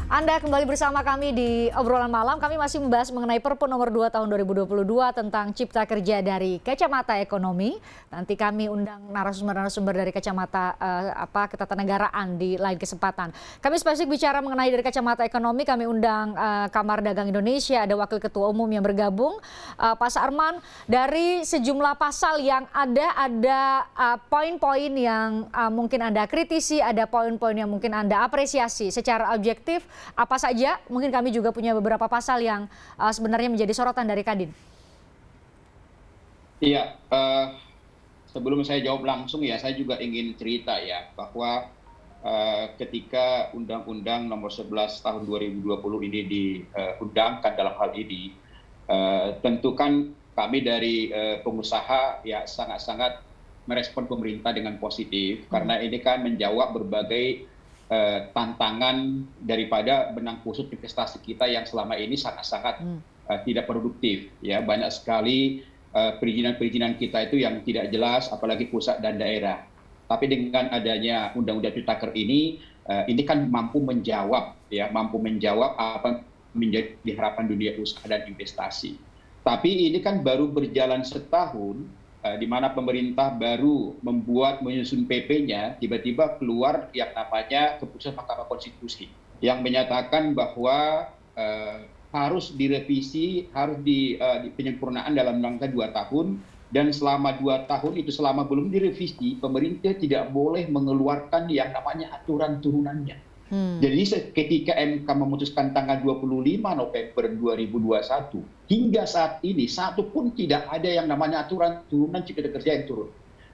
Anda kembali bersama kami di obrolan malam. Kami masih membahas mengenai Perpu nomor 2 tahun 2022 tentang Cipta Kerja dari kacamata ekonomi. Nanti kami undang narasumber-narasumber dari kacamata ketatanegaraan di lain kesempatan. Kami spesifik bicara mengenai dari kacamata ekonomi. Kami undang Kamar Dagang Indonesia, ada Wakil Ketua Umum yang bergabung, Pak Sarman. Dari sejumlah pasal yang ada poin-poin yang mungkin Anda kritisi, ada poin-poin yang mungkin Anda apresiasi secara objektif. Apa saja? Mungkin kami juga punya beberapa pasal yang sebenarnya menjadi sorotan dari Kadin. Iya, sebelum saya jawab langsung ya, saya juga ingin cerita ya bahwa ketika Undang-Undang Nomor 11 Tahun 2020 ini diundangkan dalam hal ini, tentu kan kami dari pengusaha ya sangat-sangat merespon pemerintah dengan positif karena ini kan menjawab berbagai tantangan daripada benang kusut investasi kita yang selama ini sangat-sangat tidak produktif. Ya, banyak sekali perizinan-perizinan kita itu yang tidak jelas, apalagi pusat dan daerah. Tapi dengan adanya Undang-Undang Ciptaker ini kan mampu menjawab apa menjadi harapan dunia usaha dan investasi. Tapi ini kan baru berjalan setahun, di mana pemerintah baru menyusun PP-nya, tiba-tiba keluar yang namanya keputusan Mahkamah Konstitusi yang menyatakan bahwa harus direvisi, harus di penyempurnaan dalam jangka 2 tahun, dan selama 2 tahun itu selama belum direvisi, pemerintah tidak boleh mengeluarkan yang namanya aturan turunannya. Jadi ketika MK memutuskan tanggal 25 November 2021, hingga saat ini satu pun tidak ada yang namanya aturan turunan Cipta Kerja yang turun.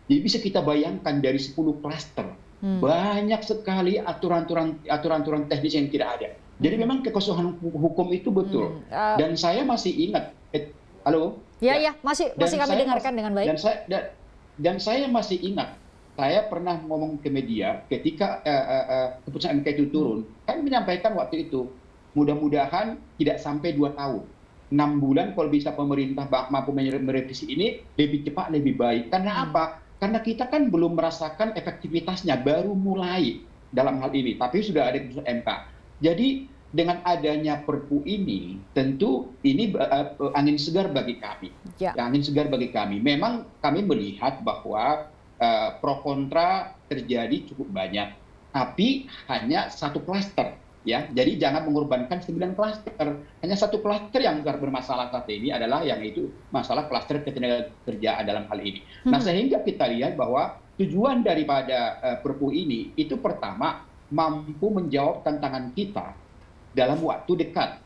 Jadi bisa kita bayangkan dari 10 klaster, banyak sekali aturan-aturan teknis yang tidak ada. Jadi memang kekosongan hukum itu betul. Dan saya masih ingat, halo? Ya, masih kami dengarkan dengan baik. Dan saya masih ingat, saya pernah ngomong ke media ketika keputusan MK itu turun, kami menyampaikan waktu itu, mudah-mudahan tidak sampai 2 tahun. 6 bulan kalau bisa pemerintah mampu merevisi ini, lebih cepat, lebih baik. Karena apa? Karena kita kan belum merasakan efektivitasnya, baru mulai dalam hal ini. Tapi sudah ada keputusan MK. Jadi dengan adanya Perpu ini, tentu ini angin segar bagi kami. Ya. Angin segar bagi kami. Memang kami melihat bahwa pro kontra terjadi cukup banyak, tapi hanya satu klaster, ya. Jadi jangan mengorbankan 9 klaster. Hanya satu klaster yang bermasalah saat ini adalah yang itu masalah klaster ketenagakerjaan dalam hal ini. Nah, sehingga kita lihat bahwa tujuan daripada Perpu ini itu pertama mampu menjawab tantangan kita dalam waktu dekat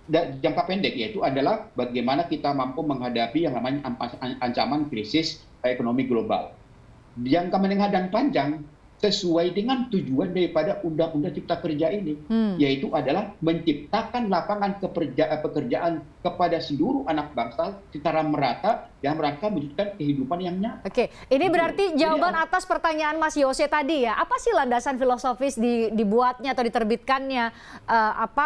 dan jangka pendek, yaitu adalah bagaimana kita mampu menghadapi yang namanya ancaman krisis ekonomi global. Jangka menengah dan panjang sesuai dengan tujuan daripada Undang-Undang Cipta Kerja ini, yaitu adalah menciptakan lapangan pekerjaan kepada seluruh anak bangsa secara merata dan merangka mewujudkan kehidupan yang nyata. Oke, ini berarti jawaban atas pertanyaan Mas Yose tadi ya. Apa sih landasan filosofis dibuatnya atau diterbitkannya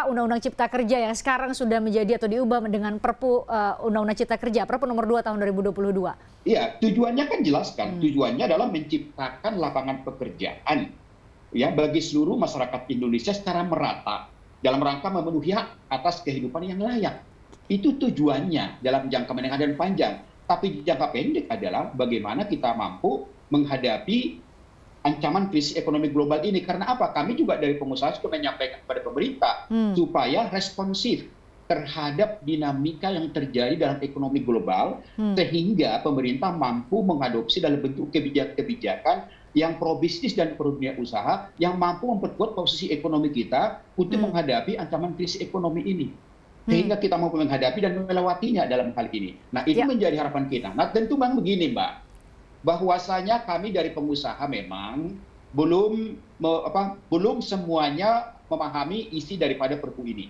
Undang-Undang Cipta Kerja yang sekarang sudah menjadi atau diubah dengan Perpu Undang-Undang Cipta Kerja, Perpu nomor 2 tahun 2022? Iya, tujuannya kan jelas kan. Tujuannya adalah menciptakan lapangan pekerjaan ya bagi seluruh masyarakat Indonesia secara merata dalam rangka memenuhi hak atas kehidupan yang layak. Itu tujuannya dalam jangka menengah dan panjang. Tapi jangka pendek adalah bagaimana kita mampu menghadapi ancaman krisis ekonomi global ini. Karena apa? Kami juga dari pengusaha juga menyampaikan kepada pemerintah supaya responsif terhadap dinamika yang terjadi dalam ekonomi global, sehingga pemerintah mampu mengadopsi dalam bentuk kebijakan yang pro bisnis dan pro dunia usaha yang mampu memperkuat posisi ekonomi kita untuk menghadapi ancaman krisis ekonomi ini. Sehingga kita mampu menghadapi dan melewatinya dalam hal ini. Nah, itu menjadi harapan kita. Nah, tentu Bang begini, Mbak, bahwasanya kami dari pengusaha memang belum semuanya memahami isi daripada Perpu ini.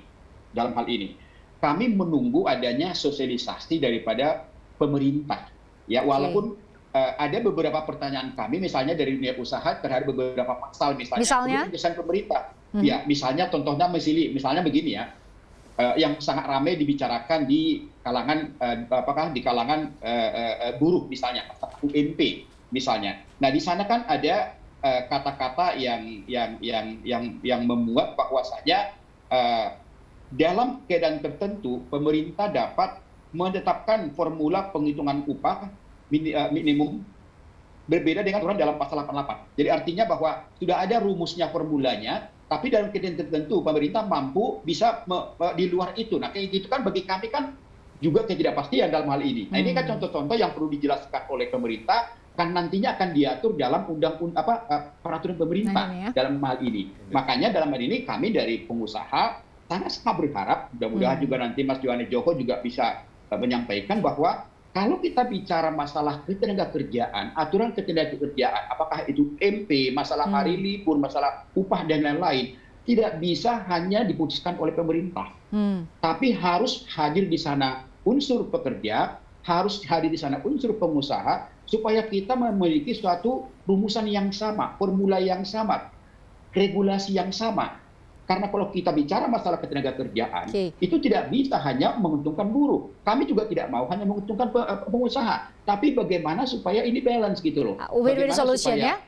Dalam hal ini, kami menunggu adanya sosialisasi daripada pemerintah. Ya, walaupun ada beberapa pertanyaan kami, misalnya dari dunia usaha terhadap beberapa pasal, misalnya pemerintah. Ya, misalnya contohnya misalnya begini ya. Yang sangat ramai dibicarakan di kalangan buruh misalnya, UMP misalnya. Nah, di sana kan ada kata-kata yang memuat bahwasanya dalam keadaan tertentu pemerintah dapat menetapkan formula penghitungan upah minimum berbeda dengan aturan dalam pasal 88. Jadi artinya bahwa sudah ada rumusnya formulanya, tapi dalam keadaan tertentu pemerintah mampu bisa di luar itu. Nah kayak gitu kan bagi kami kan juga ketidakpastian dalam hal ini. Nah ini kan contoh-contoh yang perlu dijelaskan oleh pemerintah kan nantinya akan diatur dalam peraturan pemerintah dalam hal ini. Makanya dalam hal ini kami dari pengusaha sangat berharap, mudah-mudahan juga nanti Mas Johannes Joko juga bisa menyampaikan bahwa kalau kita bicara masalah ketenagakerjaan, aturan ketenagakerjaan, apakah itu MP, masalah hari libur, masalah upah dan lain-lain, tidak bisa hanya diputuskan oleh pemerintah. Tapi harus hadir di sana unsur pekerja, harus hadir di sana unsur pengusaha, supaya kita memiliki suatu rumusan yang sama, formula yang sama, regulasi yang sama. Karena kalau kita bicara masalah ketenagakerjaan, itu tidak bisa hanya menguntungkan buruh. Kami juga tidak mau hanya menguntungkan pengusaha, tapi bagaimana supaya ini balance gitu loh. Win-win solution ya.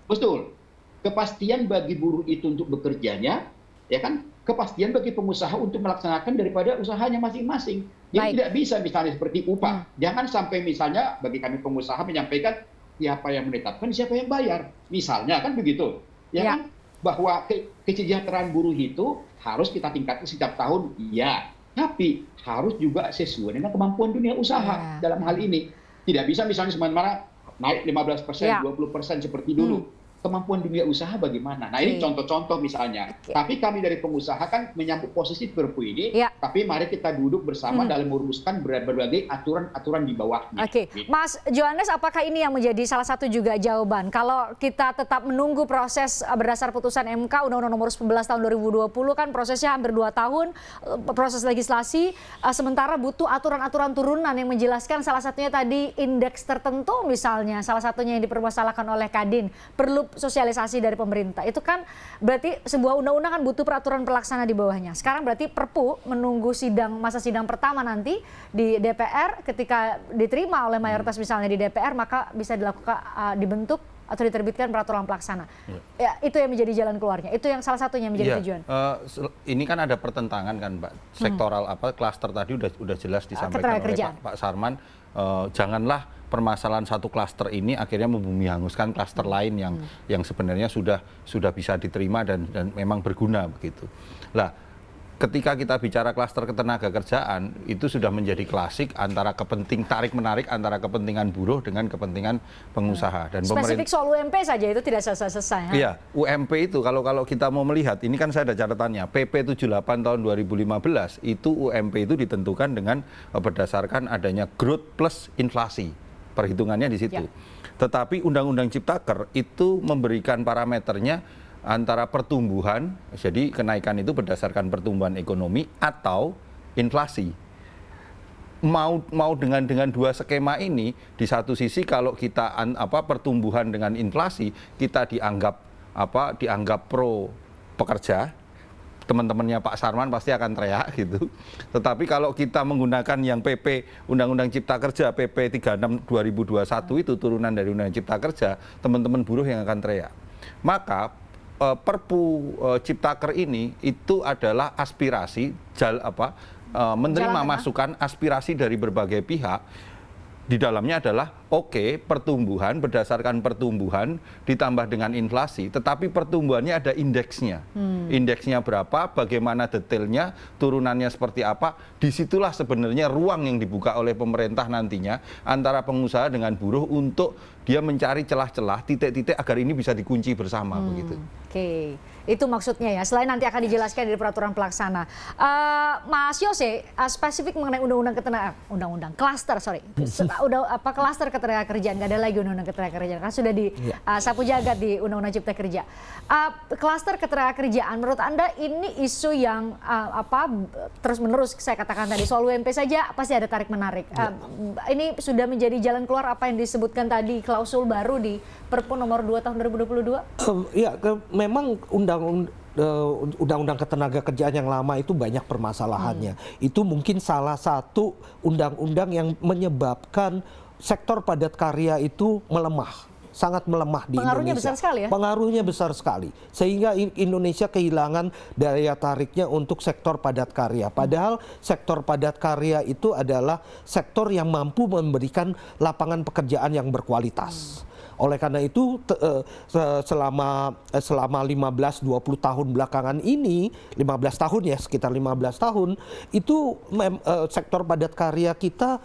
Betul. Kepastian bagi buruh itu untuk bekerjanya, ya kan? Kepastian bagi pengusaha untuk melaksanakan daripada usahanya masing-masing. Jadi tidak bisa misalnya seperti upah. Jangan sampai misalnya bagi kami pengusaha menyampaikan siapa yang menetapkan, siapa yang bayar. Misalnya kan begitu. Ya kan? Bahwa kesejahteraan buruh itu harus kita tingkatkan setiap tahun, iya. Tapi harus juga sesuai dengan kemampuan dunia usaha dalam hal ini. Tidak bisa misalnya sementara naik 15%, 20% seperti dulu. Kemampuan dunia usaha bagaimana? Nah ini contoh-contoh misalnya. Tapi kami dari pengusaha kan menyambut posisi Perpu ini, tapi mari kita duduk bersama dalam merumuskan berbagai aturan-aturan di bawahnya. Gitu. Mas Johannes, apakah ini yang menjadi salah satu juga jawaban? Kalau kita tetap menunggu proses berdasar putusan MK Undang-Undang Nomor 11 Tahun 2020 kan prosesnya hampir 2 tahun, proses legislasi, sementara butuh aturan-aturan turunan yang menjelaskan salah satunya tadi indeks tertentu misalnya, salah satunya yang dipermasalahkan oleh Kadin, perlu sosialisasi dari pemerintah. Itu kan berarti sebuah undang-undang kan butuh peraturan pelaksana di bawahnya. Sekarang berarti Perpu menunggu masa sidang pertama nanti di DPR, ketika diterima oleh mayoritas misalnya di DPR, maka bisa dilakukan dibentuk atau diterbitkan peraturan pelaksana. Ya, itu yang menjadi jalan keluarnya. Itu yang salah satunya menjadi tujuan. Ini kan ada pertentangan kan, Mbak. Sektoral klaster tadi udah jelas disampaikan oleh Pak Sarman. Janganlah permasalahan satu klaster ini akhirnya membumi hanguskan klaster lain yang sebenarnya sudah bisa diterima dan memang berguna begitu. Lah, ketika kita bicara klaster ketenagakerjaan itu sudah menjadi klasik antara tarik-menarik antara kepentingan buruh dengan kepentingan pengusaha. Dan spesifik soal UMP saja itu tidak selesai. Iya, UMP itu kalau kita mau melihat, ini kan saya ada catatannya, PP 78 tahun 2015 itu UMP itu ditentukan dengan berdasarkan adanya growth plus inflasi. Perhitungannya di situ. Tetapi Undang-Undang Ciptaker itu memberikan parameternya antara pertumbuhan, jadi kenaikan itu berdasarkan pertumbuhan ekonomi atau inflasi. Mau dengan dua skema ini, di satu sisi kalau kita pertumbuhan dengan inflasi kita dianggap pro pekerja, teman-temannya Pak Sarman pasti akan teriak gitu. Tetapi kalau kita menggunakan yang PP Undang-Undang Cipta Kerja PP 36 2021 itu turunan dari Undang-Undang Cipta Kerja, teman-teman buruh yang akan teriak. Maka Perpu Ciptaker ini itu adalah aspirasi menerima masukan aspirasi dari berbagai pihak. Di dalamnya adalah pertumbuhan berdasarkan pertumbuhan ditambah dengan inflasi, tetapi pertumbuhannya ada indeksnya. Indeksnya berapa, bagaimana detailnya, turunannya seperti apa, disitulah sebenarnya ruang yang dibuka oleh pemerintah nantinya antara pengusaha dengan buruh untuk dia mencari celah-celah, titik-titik agar ini bisa dikunci bersama begitu. Itu maksudnya ya, selain nanti akan dijelaskan dari peraturan pelaksana. Mas Yose, spesifik mengenai undang-undang klaster, klaster ketenagakerjaan, nggak ada lagi undang-undang ketenagakerjaan, kan sudah di sapu jagat di Undang-Undang Cipta Kerja. Klaster ketenagakerjaan, menurut Anda ini isu yang terus-menerus saya katakan tadi, soal UMP saja pasti ada tarik-menarik. Ini sudah menjadi jalan keluar apa yang disebutkan tadi, klausul baru di Perpu nomor 2 tahun 2022? Memang Undang-Undang Ketenagakerjaan yang lama itu banyak permasalahannya. Itu mungkin salah satu undang-undang yang menyebabkan sektor padat karya itu melemah sangat melemah di Pengaruhnya Indonesia. besar sekali ya? Pengaruhnya besar sekali. Sehingga Indonesia kehilangan daya tariknya untuk sektor padat karya. Padahal sektor padat karya itu adalah sektor yang mampu memberikan lapangan pekerjaan yang berkualitas. Oleh karena itu selama 15-20 tahun belakangan ini, 15 tahun ya, sekitar 15 tahun, itu sektor padat karya kita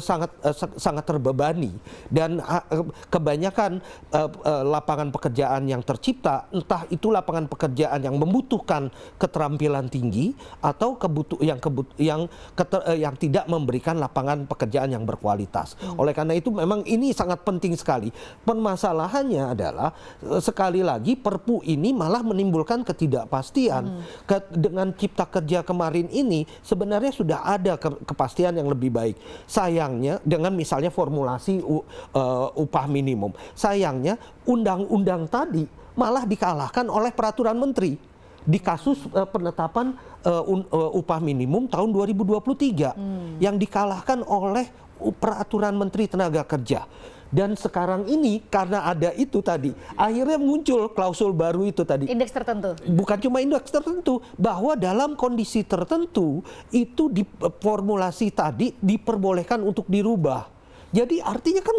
sangat terbebani, dan kebanyakan lapangan pekerjaan yang tercipta, entah itu lapangan pekerjaan yang membutuhkan keterampilan tinggi atau yang tidak memberikan lapangan pekerjaan yang berkualitas. Oleh karena itu memang ini sangat penting sekali. Permasalahannya adalah sekali lagi Perpu ini malah menimbulkan ketidakpastian. Dengan Cipta Kerja kemarin ini sebenarnya sudah ada kepastian yang lebih baik. Sayangnya dengan misalnya formulasi upah minimum, sayangnya undang-undang tadi malah dikalahkan oleh peraturan menteri di kasus penetapan upah minimum tahun 2023 yang dikalahkan oleh peraturan menteri tenaga kerja. Dan sekarang ini karena ada itu tadi, akhirnya muncul klausul baru itu tadi. Indeks tertentu. Bukan cuma indeks tertentu, bahwa dalam kondisi tertentu itu di formulasi tadi diperbolehkan untuk dirubah. Jadi artinya kan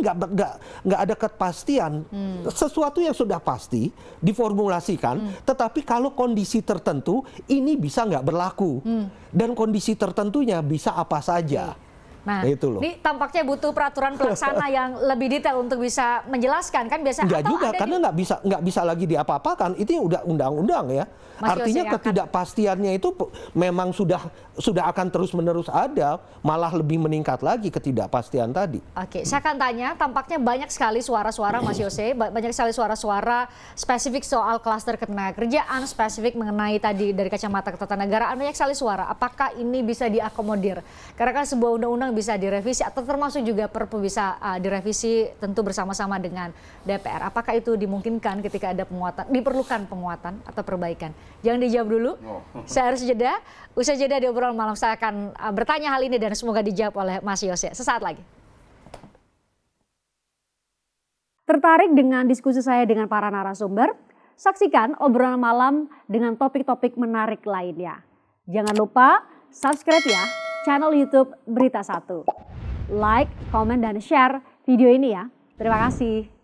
nggak ada kepastian. Sesuatu yang sudah pasti diformulasikan, tetapi kalau kondisi tertentu ini bisa nggak berlaku. Dan kondisi tertentunya bisa apa saja. Nah, itu loh. ini tampaknya butuh peraturan pelaksana yang lebih detail untuk bisa menjelaskan, kan biasa. Enggak atau juga, ada karena nggak bisa lagi diapa-apakan. Itu udah undang-undang ya. Mas Artinya Yose ketidakpastiannya itu memang sudah akan terus-menerus ada, malah lebih meningkat lagi ketidakpastian tadi. Oke, saya akan tanya, tampaknya banyak sekali suara-suara Mas Yose, banyak sekali suara-suara spesifik soal klaster ketenagakerjaan, spesifik mengenai tadi dari kacamata ketatanegaraan, banyak sekali suara. Apakah ini bisa diakomodir? Karena kan sebuah undang-undang bisa direvisi atau termasuk juga Perpu bisa direvisi tentu bersama-sama dengan DPR. Apakah itu dimungkinkan ketika ada diperlukan penguatan atau perbaikan? Jangan dijawab dulu, saya harus jeda. Usai jeda di obrolan malam saya akan bertanya hal ini dan semoga dijawab oleh Mas Yose sesaat lagi. Tertarik dengan diskusi saya dengan para narasumber? Saksikan obrolan malam dengan topik-topik menarik lainnya. Jangan lupa subscribe ya channel YouTube Berita 1. Like, komen, dan share video ini ya. Terima kasih.